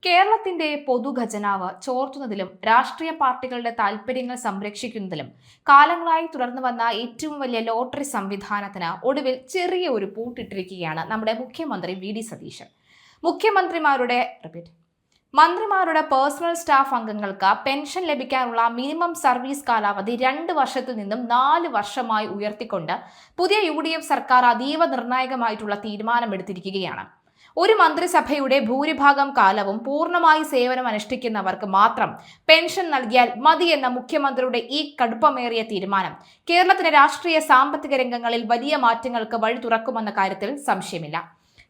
കേരളത്തിന്റെ പൊതുഖജനാവ് ചോർത്തുന്നതിലും രാഷ്ട്രീയ പാർട്ടികളുടെ താൽപര്യങ്ങൾ സംരക്ഷിക്കുന്നതിലും കാലങ്ങളായി തുടർന്നു വന്ന ഏറ്റവും വലിയ ലോട്ടറി സംവിധാനത്തിന് ഒടുവിൽ ചെറിയ ഒരു പൂട്ടിട്ടിരിക്കുകയാണ് നമ്മുടെ മുഖ്യമന്ത്രി വി.ഡി. സതീശൻ. മന്ത്രിമാരുടെ പേഴ്സണൽ സ്റ്റാഫ് അംഗങ്ങൾക്ക് പെൻഷൻ ലഭിക്കാനുള്ള മിനിമം സർവീസ് കാലാവധി 2 വർഷത്തിൽ നിന്നും 4 വർഷമായി ഉയർത്തിക്കൊണ്ട് പുതിയ UDF സർക്കാർ അതീവ നിർണായകമായിട്ടുള്ള തീരുമാനമെടുത്തിരിക്കുകയാണ്. ഒരു മന്ത്രിസഭയുടെ ഭൂരിഭാഗം കാലവും പൂർണ്ണമായി സേവനം അനുഷ്ഠിക്കുന്നവർക്ക് മാത്രം പെൻഷൻ നൽകിയാൽ മതി എന്ന മുഖ്യമന്ത്രിയുടെ ഈ കടുപ്പമേറിയ തീരുമാനം കേരളത്തിലെ രാഷ്ട്രീയ സാമ്പത്തിക രംഗങ്ങളിൽ വലിയ മാറ്റങ്ങൾക്ക് വഴി തുറക്കുമെന്ന കാര്യത്തിൽ സംശയമില്ല.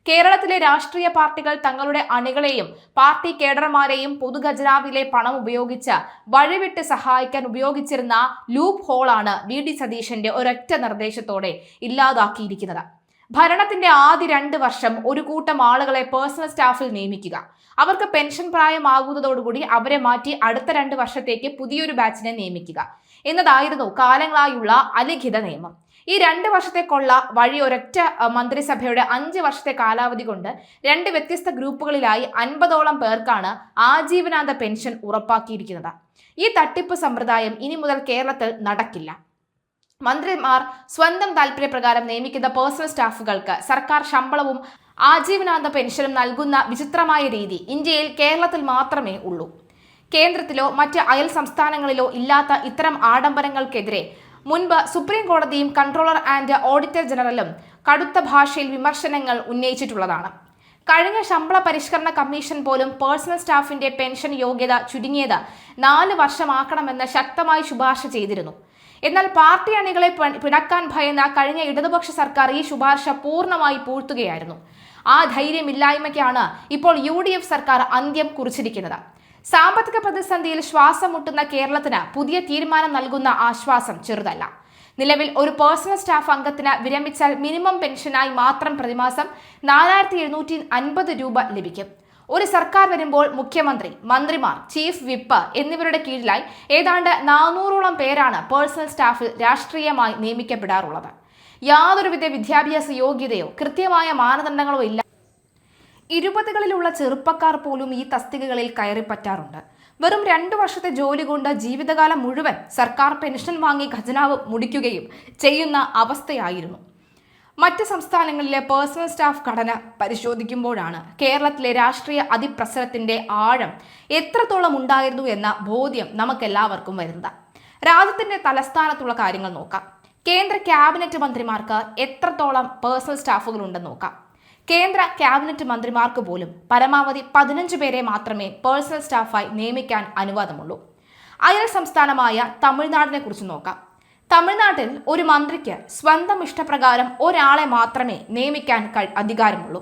കേരളത്തിലെ രാഷ്ട്രീയ പാർട്ടികൾ തങ്ങളുടെ അണികളെയും പാർട്ടി കേഡർമാരെയും പൊതുഖജനാവിലെ പണം ഉപയോഗിച്ച് വഴിവിട്ട് സഹായിക്കാൻ ഉപയോഗിച്ചിരുന്ന ലൂപ്പ് ഹോളാണ് വി.ഡി. സതീശന്റെ ഒരൊറ്റ നിർദ്ദേശത്തോടെ ഇല്ലാതാക്കിയിരിക്കുന്നത്. ഭരണത്തിന്റെ ആദ്യ 2 വർഷം ഒരു കൂട്ടം ആളുകളെ പേഴ്സണൽ സ്റ്റാഫിൽ നിയമിക്കുക, അവർക്ക് പെൻഷൻ പ്രായമാകുന്നതോടുകൂടി അവരെ മാറ്റി അടുത്ത 2 വർഷത്തേക്ക് പുതിയൊരു ബാച്ചിനെ നിയമിക്കുക എന്നതായിരുന്നു കാലങ്ങളായുള്ള അലിഖിത നിയമം. ഈ 2 വർഷത്തേക്കുള്ള വഴി ഒരൊറ്റ മന്ത്രിസഭയുടെ 5 വർഷത്തെ കാലാവധി കൊണ്ട് 2 വ്യത്യസ്ത ഗ്രൂപ്പുകളിലായി 50ഓളം പേർക്കാണ് ആജീവനാന്ത പെൻഷൻ ഉറപ്പാക്കിയിരിക്കുന്നത്. ഈ തട്ടിപ്പ് സമ്പ്രദായം ഇനി മുതൽ കേരളത്തിൽ നടക്കില്ല. മന്ത്രിമാർ സ്വന്തം താൽപര്യപ്രകാരം നിയമിക്കുന്ന പേഴ്സണൽ സ്റ്റാഫുകൾക്ക് സർക്കാർ ശമ്പളവും ആജീവനാന്ത പെൻഷനും നൽകുന്ന വിചിത്രമായ രീതി ഇന്ത്യയിൽ കേരളത്തിൽ മാത്രമേ ഉള്ളൂ. കേന്ദ്രത്തിലോ മറ്റ് അയൽ സംസ്ഥാനങ്ങളിലോ ഇല്ലാത്ത ഇത്തരം ആഡംബരങ്ങൾക്കെതിരെ മുൻപ് സുപ്രീം കോടതിയും കൺട്രോളർ ആൻഡ് ഓഡിറ്റർ ജനറലും കടുത്ത ഭാഷയിൽ വിമർശനങ്ങൾ ഉന്നയിച്ചിട്ടുള്ളതാണ്. കഴിഞ്ഞ ശമ്പള പരിഷ്കരണ കമ്മീഷൻ പോലും പേഴ്സണൽ സ്റ്റാഫിന്റെ പെൻഷൻ യോഗ്യത ചുരുങ്ങിയത് 4 വർഷമാക്കണമെന്ന് ശക്തമായി ശുപാർശ ചെയ്തിരുന്നു. എന്നാൽ പാർട്ടി അണികളെ പിണക്കാൻ ഭയന്ന കഴിഞ്ഞ ഇടതുപക്ഷ സർക്കാർ ഈ ശുപാർശ പൂർണ്ണമായി പൂഴ്ത്തുകയായിരുന്നു. ആ ധൈര്യമില്ലായ്മയ്ക്കാണ് ഇപ്പോൾ UDF സർക്കാർ അന്ത്യം കുറിച്ചിരിക്കുന്നത്. സാമ്പത്തിക പ്രതിസന്ധിയിൽ ശ്വാസം മുട്ടുന്ന കേരളത്തിന് പുതിയ തീരുമാനം നൽകുന്ന ആശ്വാസം ചെറുതല്ല. നിലവിൽ ഒരു പേഴ്സണൽ സ്റ്റാഫ് അംഗത്തിന് വിരമിച്ചാൽ മിനിമം പെൻഷനായി മാത്രം പ്രതിമാസം 4750 രൂപ ലഭിക്കും. ഒരു സർക്കാർ വരുമ്പോൾ മുഖ്യമന്ത്രി, മന്ത്രിമാർ, ചീഫ് വിപ്പ് എന്നിവരുടെ കീഴിലായി ഏതാണ്ട് 400ഓളം പേരാണ് പേഴ്സണൽ സ്റ്റാഫിൽ രാഷ്ട്രീയമായി നിയമിക്കപ്പെടാറുള്ളത്. യാതൊരുവിധ വിദ്യാഭ്യാസ യോഗ്യതയോ കൃത്യമായ മാനദണ്ഡങ്ങളോ ഇല്ല. 20കളിലുള്ള ചെറുപ്പക്കാർ പോലും ഈ തസ്തികകളിൽ കയറിപ്പറ്റാറുണ്ട്. വെറും 2 വർഷത്തെ ജോലി കൊണ്ട് ജീവിതകാലം മുഴുവൻ സർക്കാർ പെൻഷൻ വാങ്ങി ഖജനാവ് മുടിക്കുകയും ചെയ്യുന്ന അവസ്ഥയായിരുന്നു. മറ്റ് സംസ്ഥാനങ്ങളിലെ പേഴ്സണൽ സ്റ്റാഫ് ഘടന പരിശോധിക്കുമ്പോഴാണ് കേരളത്തിലെ രാഷ്ട്രീയ അതിപ്രസരത്തിന്റെ ആഴം എത്രത്തോളം ഉണ്ടായിരുന്നു എന്ന ബോധ്യം നമുക്കെല്ലാവർക്കും വരുന്നത്. രാജ്യത്തിന്റെ തലസ്ഥാനത്തുള്ള കാര്യങ്ങൾ നോക്കാം. കേന്ദ്ര ക്യാബിനറ്റ് മന്ത്രിമാർക്ക് എത്രത്തോളം പേഴ്സണൽ സ്റ്റാഫുകൾ ഉണ്ടെന്ന് നോക്കാം. കേന്ദ്ര ക്യാബിനറ്റ് മന്ത്രിമാർക്ക് പോലും പരമാവധി 15 പേരെ മാത്രമേ പേഴ്സണൽ സ്റ്റാഫായി നിയമിക്കാൻ അനുവാദമുള്ളൂ. അയൽ സംസ്ഥാനമായ തമിഴ്നാടിനെ കുറിച്ച് നോക്കാം. തമിഴ്നാട്ടിൽ ഒരു മന്ത്രിക്ക് സ്വന്തം ഇഷ്ടപ്രകാരം ഒരാളെ മാത്രമേ നിയമിക്കാൻ അധികാരമുള്ളൂ.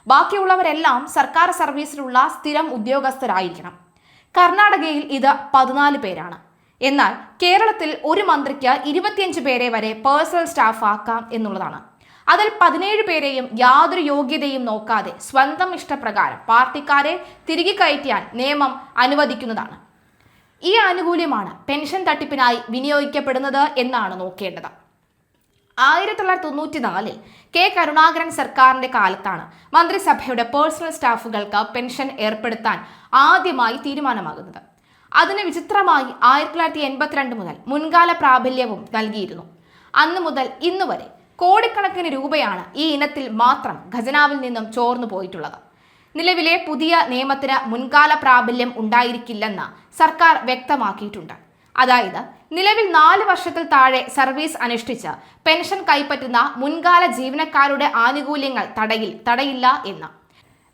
ബാക്കിയുള്ളവരെല്ലാം സർക്കാർ സർവീസിലുള്ള സ്ഥിരം ഉദ്യോഗസ്ഥരായിരിക്കണം. കർണാടകയിൽ ഇത് 14 പേരാണ്. എന്നാൽ കേരളത്തിൽ ഒരു മന്ത്രിക്ക് 25 പേരെ വരെ പേഴ്സണൽ സ്റ്റാഫ് ആക്കാം എന്നുള്ളതാണ്. അതിൽ 17 പേരെയും യാതൊരു യോഗ്യതയും നോക്കാതെ സ്വന്തം ഇഷ്ടപ്രകാരം പാർട്ടിക്കാരെ തിരികെ കയറ്റാൻ നിയമം അനുവദിക്കുന്നതാണ്. ഈ ആനുകൂല്യമാണ് പെൻഷൻ തട്ടിപ്പിനായി വിനിയോഗിക്കപ്പെടുന്നത് എന്നാണ് നോക്കേണ്ടത്. 1994 കെ കരുണാകരൻ സർക്കാരിന്റെ കാലത്താണ് മന്ത്രിസഭയുടെ പേഴ്സണൽ സ്റ്റാഫുകൾക്ക് പെൻഷൻ ഏർപ്പെടുത്താൻ ആദ്യമായി തീരുമാനമാകുന്നത്. അതിന് വിചിത്രമായി 1982 മുതൽ മുൻകാല പ്രാബല്യവും നൽകിയിരുന്നു. അന്നു മുതൽ ഇന്നുവരെ കോടിക്കണക്കിന് രൂപയാണ് ഈ ഇനത്തിൽ മാത്രം ഖജനാവിൽ നിന്നും ചോർന്നു പോയിട്ടുള്ളത്. നിലവിലെ പുതിയ നിയമത്തിന് മുൻകാല പ്രാബല്യം ഉണ്ടായിരിക്കില്ലെന്ന് സർക്കാർ വ്യക്തമാക്കിയിട്ടുണ്ട്. അതായത് നിലവിൽ 4 വർഷത്തിൽ താഴെ സർവീസ് അനുഷ്ഠിച്ച് പെൻഷൻ കൈപ്പറ്റുന്ന മുൻകാല ജീവനക്കാരുടെ ആനുകൂല്യങ്ങൾ തടയില്ല എന്ന്.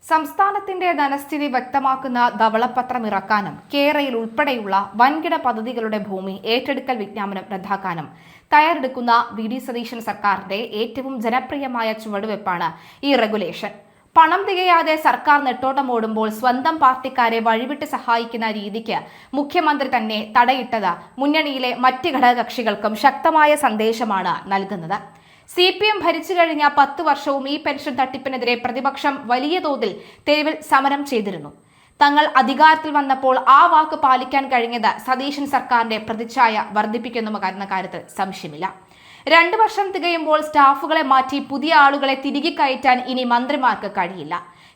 സംസ്ഥാനത്തിന്റെ ധനസ്ഥിതി വ്യക്തമാക്കുന്ന ധവളപത്രം ഇറക്കാനും കേരളയിൽ ഉൾപ്പെടെയുള്ള വൻകിട പദ്ധതികളുടെ ഭൂമി ഏറ്റെടുക്കൽ വിജ്ഞാപനം റദ്ദാക്കാനും തയ്യാറെടുക്കുന്ന വി.ഡി. സതീശൻ സർക്കാരിന്റെ ഏറ്റവും ജനപ്രിയമായ ചുവടുവെപ്പാണ് ഈ റെഗുലേഷൻ. പണം തികയാതെ സർക്കാർ നെട്ടോട്ടമോടുമ്പോൾ സ്വന്തം പാർട്ടിക്കാരെ വഴിവിട്ട് സഹായിക്കുന്ന രീതിക്ക് മുഖ്യമന്ത്രി തന്നെ തടയിട്ടത് മുന്നണിയിലെ മറ്റ് ഘടകകക്ഷികൾക്കും ശക്തമായ സന്ദേശമാണ് നൽകുന്നത്. CPM ഭരിച്ചു കഴിഞ്ഞ 10 വർഷവും ഈ പെൻഷൻ തട്ടിപ്പിനെതിരെ പ്രതിപക്ഷം വലിയ തോതിൽ തെരുവിൽ സമരം ചെയ്തിരുന്നു. തങ്ങൾ അധികാരത്തിൽ വന്നപ്പോൾ ആ വാക്ക് പാലിക്കാൻ കഴിഞ്ഞത് സതീശൻ സർക്കാരിന്റെ പ്രതിച്ഛായ വർദ്ധിപ്പിക്കുമെന്ന കാര്യത്തിൽ സംശയമില്ല. 2 വർഷം തികയുമ്പോൾ സ്റ്റാഫുകളെ മാറ്റി പുതിയ ആളുകളെ തിരികെ കയറ്റാൻ ഇനി മന്ത്രിമാർക്ക് കഴിയില്ല.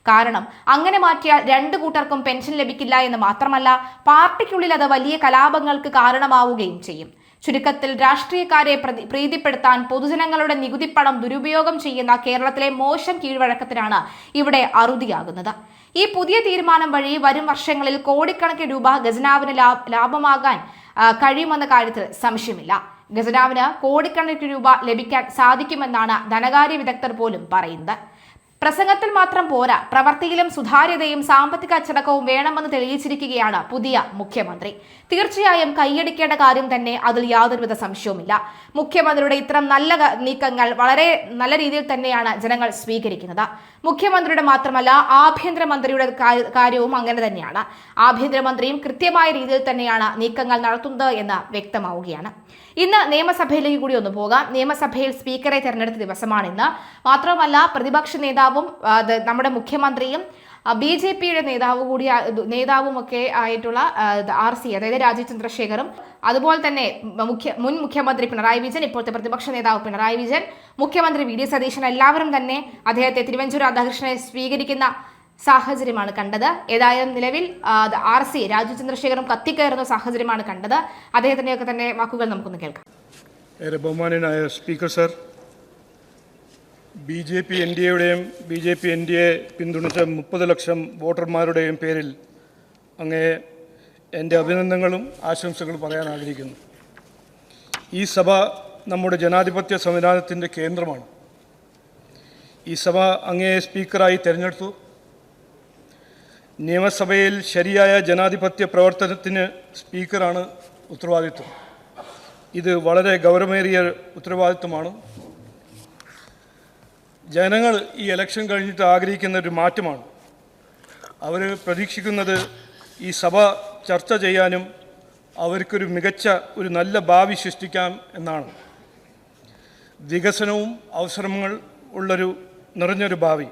കാരണം അങ്ങനെ മാറ്റിയാൽ രണ്ടു കൂട്ടർക്കും പെൻഷൻ ലഭിക്കില്ല എന്ന് മാത്രമല്ല പാർട്ടിക്കുള്ളിൽ അത് വലിയ കലാപങ്ങൾക്ക് കാരണമാവുകയും ചെയ്യും. ചുരുക്കത്തിൽ രാഷ്ട്രീയക്കാരെ പ്രീതിപ്പെടുത്താൻ പൊതുജനങ്ങളുടെ നികുതിപ്പണം ദുരുപയോഗം ചെയ്യുന്ന കേരളത്തിലെ മോശം കീഴ്വഴക്കത്തിനാണ് ഇവിടെ അറുതിയാകുന്നത്. ഈ പുതിയ തീരുമാനം വഴി വരും വർഷങ്ങളിൽ കോടിക്കണക്കിന് രൂപ ഖജനാവിന് ലാഭമാകാൻ കഴിയുമെന്ന കാര്യത്തിൽ സംശയമില്ല. ഖജനാവിന് കോടിക്കണക്കിന് രൂപ ലഭിക്കാൻ സാധിക്കുമെന്നാണ് ധനകാര്യ വിദഗ്ധർ പോലും പറയുന്നത്. പ്രസംഗത്തിൽ മാത്രം പോരാ, പ്രവർത്തിയിലും സുതാര്യതയും സാമ്പത്തിക അച്ചടക്കവും വേണമെന്ന് തെളിയിച്ചിരിക്കുകയാണ് പുതിയ മുഖ്യമന്ത്രി. തീർച്ചയായും കൈയടിക്കേണ്ട കാര്യം തന്നെ, അതിൽ യാതൊരുവിധ സംശയവുമില്ല. മുഖ്യമന്ത്രിയുടെ ഇത്തരം നല്ല നീക്കങ്ങൾ വളരെ നല്ല രീതിയിൽ തന്നെയാണ് ജനങ്ങൾ സ്വീകരിക്കുന്നത്. മുഖ്യമന്ത്രിയുടെ മാത്രമല്ല ആഭ്യന്തരമന്ത്രിയുടെ കാര്യവും അങ്ങനെ തന്നെയാണ്. ആഭ്യന്തരമന്ത്രിയും കൃത്യമായ രീതിയിൽ തന്നെയാണ് നീക്കങ്ങൾ നടത്തുന്നത് എന്ന് വ്യക്തമാവുകയാണ്. ഇന്ന് നിയമസഭയിലേക്ക് കൂടി ഒന്ന് പോകാം. നിയമസഭയിൽ സ്പീക്കറെ തെരഞ്ഞെടുത്ത ദിവസമാണ് ഇന്ന്. മാത്രമല്ല പ്രതിപക്ഷ നേതാവും നമ്മുടെ മുഖ്യമന്ത്രിയും BJPയുടെ നേതാവും ഒക്കെ ആയിട്ടുള്ള RC, അതായത് രാജീവ് ചന്ദ്രശേഖറും, അതുപോലെ തന്നെ മുൻ മുഖ്യമന്ത്രി പിണറായി വിജയൻ, ഇപ്പോഴത്തെ പ്രതിപക്ഷ നേതാവ് പിണറായി വിജയൻ, മുഖ്യമന്ത്രി VD സതീശൻ, എല്ലാവരും തന്നെ അദ്ദേഹത്തെ തിരുവഞ്ചൂർ രാധാകൃഷ്ണനെ സ്വീകരിക്കുന്ന സാഹചര്യമാണ് കണ്ടത്. ഏതായാലും നിലവിൽ RC രാജീവ് ചന്ദ്രശേഖറും കത്തിക്കയറുന്ന സാഹചര്യമാണ് കണ്ടത്. അദ്ദേഹത്തിൻ്റെയൊക്കെ തന്നെ വാക്കുകൾ നമുക്കൊന്ന് കേൾക്കാം. ബഹുമാനനായ സ്പീക്കർ സർ, BJP NDA പിന്തുണച്ച 30 ലക്ഷം വോട്ടർമാരുടെയും പേരിൽ അങ്ങേ എൻ്റെ അഭിനന്ദനങ്ങളും ആശംസകളും പറയാൻ ആഗ്രഹിക്കുന്നു. ഈ സഭ നമ്മുടെ ജനാധിപത്യ സംവിധാനത്തിൻ്റെ കേന്ദ്രമാണ്. ഈ സഭ അങ്ങേ സ്പീക്കറായി തിരഞ്ഞെടുത്തു. നിയമസഭയിൽ ശരിയായ ജനാധിപത്യ പ്രവർത്തനത്തിന് സ്പീക്കറാണ് ഉത്തരവാദിത്വം. ഇത് വളരെ ഗൗരവമേറിയ ഉത്തരവാദിത്വമാണ്. ജനങ്ങൾ ഈ ഇലക്ഷൻ കഴിഞ്ഞിട്ട് ആഗ്രഹിക്കുന്ന ഒരു മാറ്റമാണ്. അവർ പ്രതീക്ഷിക്കുന്നത് ഈ സഭ ചർച്ച ചെയ്യാനും അവർക്കൊരു മികച്ച ഒരു നല്ല ഭാവി സൃഷ്ടിക്കാം എന്നാണ്. വികസനവും അവസരങ്ങൾ നിറഞ്ഞൊരു ഭാവി.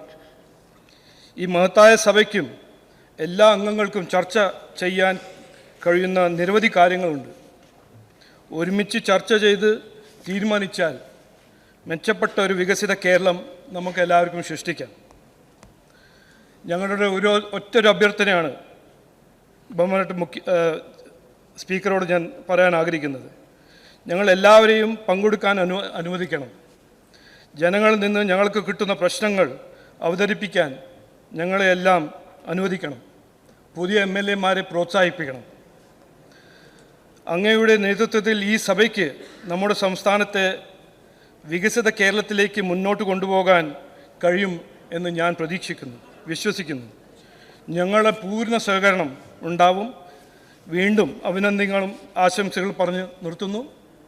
ഈ മഹത്തായ സഭയ്ക്കും എല്ലാ അംഗങ്ങൾക്കും ചർച്ച ചെയ്യാൻ കഴിയുന്ന നിരവധി കാര്യങ്ങളുണ്ട്. ഒരുമിച്ച് ചർച്ച ചെയ്ത് തീരുമാനിച്ചാൽ മെച്ചപ്പെട്ട ഒരു വികസിത കേരളം നമുക്ക് എല്ലാവർക്കും സൃഷ്ടിക്കാം. ഞങ്ങളുടെ ഒറ്റൊരു അഭ്യർത്ഥനയാണ് ബഹുമാനപ്പെട്ട സ്പീക്കറോട് ഞാൻ പറയാൻ ആഗ്രഹിക്കുന്നത്. ഞങ്ങൾ എല്ലാവരെയും പങ്കെടുക്കാൻ അനുവദിക്കണം. ജനങ്ങളിൽ നിന്ന് ഞങ്ങൾക്ക് കിട്ടുന്ന പ്രശ്നങ്ങൾ അവതരിപ്പിക്കാൻ ഞങ്ങളെയെല്ലാം അനുവദിക്കണം. പുതിയ MLA-മാരെ പ്രോത്സാഹിപ്പിക്കണം. അങ്ങയുടെ നേതൃത്വത്തിൽ ഈ സഭയ്ക്ക് നമ്മുടെ സംസ്ഥാനത്തെ വികസിത കേരളത്തിലേക്ക് മുന്നോട്ട് കൊണ്ടുപോകാൻ കഴിയും എന്ന് ഞാൻ വിശ്വസിക്കുന്നു. ഞങ്ങളുടെ പൂർണ്ണ സഹകരണം ഉണ്ടാവും. വീണ്ടും അഭിനന്ദനങ്ങളും ആശംസകൾ പറഞ്ഞ് നിർത്തുന്നു.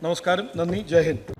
നമസ്കാരം, നന്ദി, ജയ് ഹിന്ദ്.